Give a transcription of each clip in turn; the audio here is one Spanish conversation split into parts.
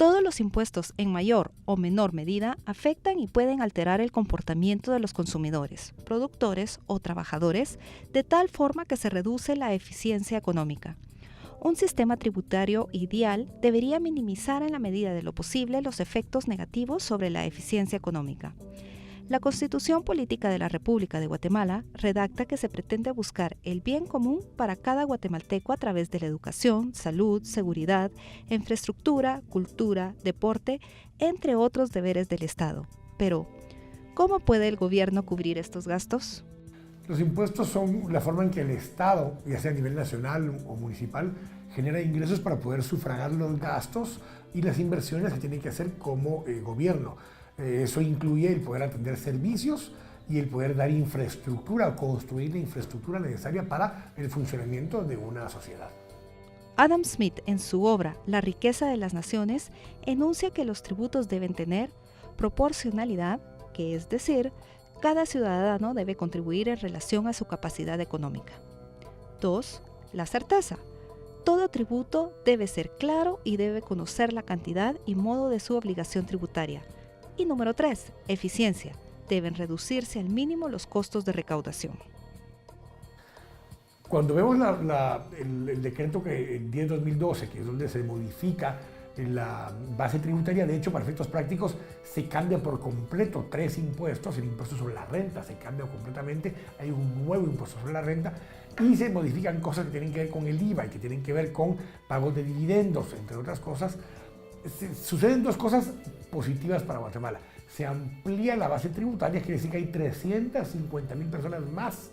Todos los impuestos en mayor o menor medida afectan y pueden alterar el comportamiento de los consumidores, productores o trabajadores de tal forma que se reduce la eficiencia económica. Un sistema tributario ideal debería minimizar en la medida de lo posible los efectos negativos sobre la eficiencia económica. La Constitución Política de la República de Guatemala redacta que se pretende buscar el bien común para cada guatemalteco a través de la educación, salud, seguridad, infraestructura, cultura, deporte, entre otros deberes del Estado. Pero, ¿cómo puede el gobierno cubrir estos gastos? Los impuestos son la forma en que el Estado, ya sea a nivel nacional o municipal, genera ingresos para poder sufragar los gastos y las inversiones que tiene que hacer como gobierno. Eso incluye el poder atender servicios y el poder dar infraestructura o construir la infraestructura necesaria para el funcionamiento de una sociedad. Adam Smith, en su obra La riqueza de las naciones, enuncia que los tributos deben tener proporcionalidad, que es decir, cada ciudadano debe contribuir en relación a su capacidad económica. 2. La certeza. Todo tributo debe ser claro y debe conocer la cantidad y modo de su obligación tributaria. Y número 3, eficiencia. Deben reducirse al mínimo los costos de recaudación. Cuando vemos el decreto el 10/2012, que es donde se modifica la base tributaria, de hecho, para efectos prácticos, se cambia por completo 3 impuestos. El impuesto sobre la renta se cambia completamente, hay un nuevo impuesto sobre la renta y se modifican cosas que tienen que ver con el IVA y que tienen que ver con pagos de dividendos, entre otras cosas. Suceden 2 cosas positivas para Guatemala. Se amplía la base tributaria, quiere decir que hay 350,000 personas más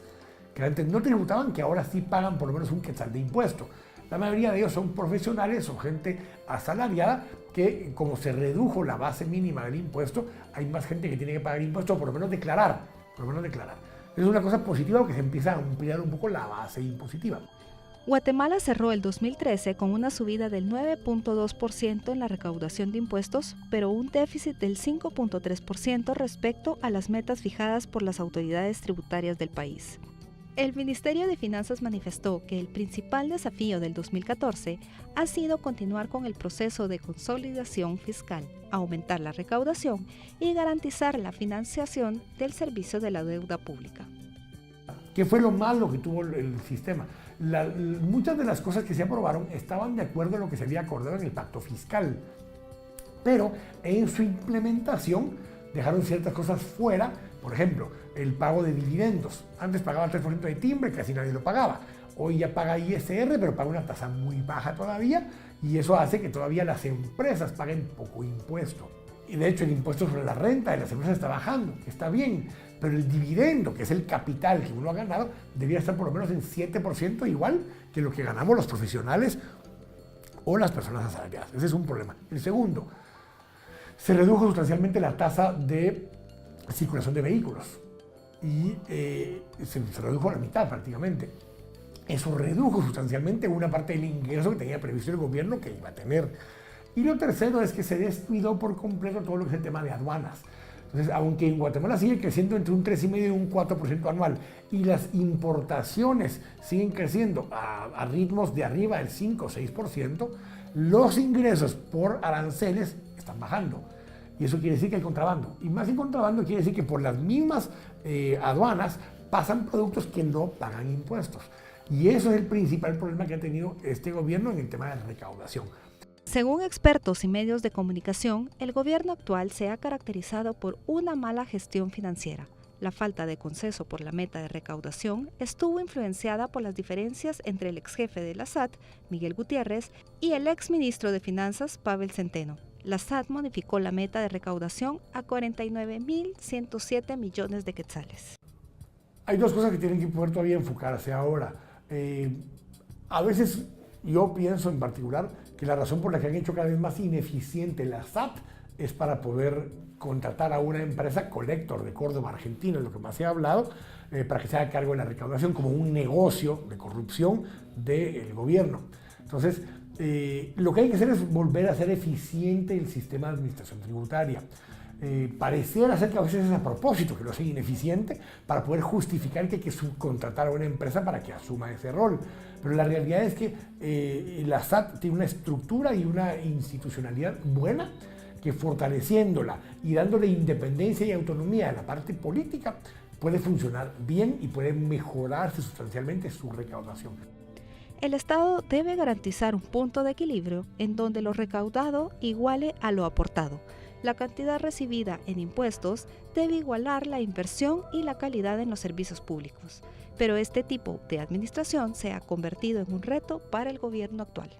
que antes no tributaban, que ahora sí pagan por lo menos un quetzal de impuesto. La mayoría de ellos son profesionales o gente asalariada que, como se redujo la base mínima del impuesto, hay más gente que tiene que pagar impuestos o por lo menos declarar. Es una cosa positiva porque se empieza a ampliar un poco la base impositiva. Guatemala cerró el 2013 con una subida del 9.2% en la recaudación de impuestos, pero un déficit del 5.3% respecto a las metas fijadas por las autoridades tributarias del país. El Ministerio de Finanzas manifestó que el principal desafío del 2014 ha sido continuar con el proceso de consolidación fiscal, aumentar la recaudación y garantizar la financiación del servicio de la deuda pública. ¿Qué fue lo malo que tuvo el sistema? Muchas de las cosas que se aprobaron estaban de acuerdo a lo que se había acordado en el pacto fiscal, pero en su implementación dejaron ciertas cosas fuera. Por ejemplo, el pago de dividendos. Antes pagaba el 3% de timbre, casi nadie lo pagaba. Hoy ya paga ISR, pero paga una tasa muy baja todavía, y eso hace que todavía las empresas paguen poco impuesto. Y de hecho el impuesto sobre la renta de las empresas está bajando, que está bien, pero el dividendo, que es el capital que uno ha ganado, debería estar por lo menos en 7%, igual que lo que ganamos los profesionales o las personas asalariadas. Ese es un problema. El segundo, se redujo sustancialmente la tasa de circulación de vehículos y se redujo a la mitad prácticamente. Eso redujo sustancialmente una parte del ingreso que tenía previsto el gobierno que iba a tener. Y lo tercero es que se descuidó por completo todo lo que es el tema de aduanas. Entonces, aunque en Guatemala sigue creciendo entre un 3,5% y un 4% anual y las importaciones siguen creciendo a ritmos de arriba del 5 o 6%, los ingresos por aranceles están bajando. Y eso quiere decir que hay contrabando. Y más en contrabando quiere decir que por las mismas aduanas pasan productos que no pagan impuestos. Y eso es el principal problema que ha tenido este gobierno en el tema de la recaudación. Según expertos y medios de comunicación, el gobierno actual se ha caracterizado por una mala gestión financiera. La falta de consenso por la meta de recaudación estuvo influenciada por las diferencias entre el exjefe de la SAT, Miguel Gutiérrez, y el exministro de Finanzas, Pavel Centeno. La SAT modificó la meta de recaudación a 49,107 millones de quetzales. Hay 2 cosas que tienen que poder todavía enfocarse ahora. A veces yo pienso en particular que la razón por la que han hecho cada vez más ineficiente la SAT es para poder contratar a una empresa Collector de Córdoba, Argentina, es lo que más se ha hablado, para que se haga cargo de la recaudación como un negocio de corrupción del gobierno. Entonces, lo que hay que hacer es volver a hacer eficiente el sistema de administración tributaria. Pareciera ser que a veces es a propósito que lo hacen ineficiente para poder justificar que hay que subcontratar a una empresa para que asuma ese rol. Pero la realidad es que la SAT tiene una estructura y una institucionalidad buena, que fortaleciéndola y dándole independencia y autonomía a la parte política puede funcionar bien y puede mejorarse sustancialmente su recaudación. El Estado debe garantizar un punto de equilibrio en donde lo recaudado iguale a lo aportado. La cantidad recibida en impuestos debe igualar la inversión y la calidad en los servicios públicos, pero este tipo de administración se ha convertido en un reto para el gobierno actual.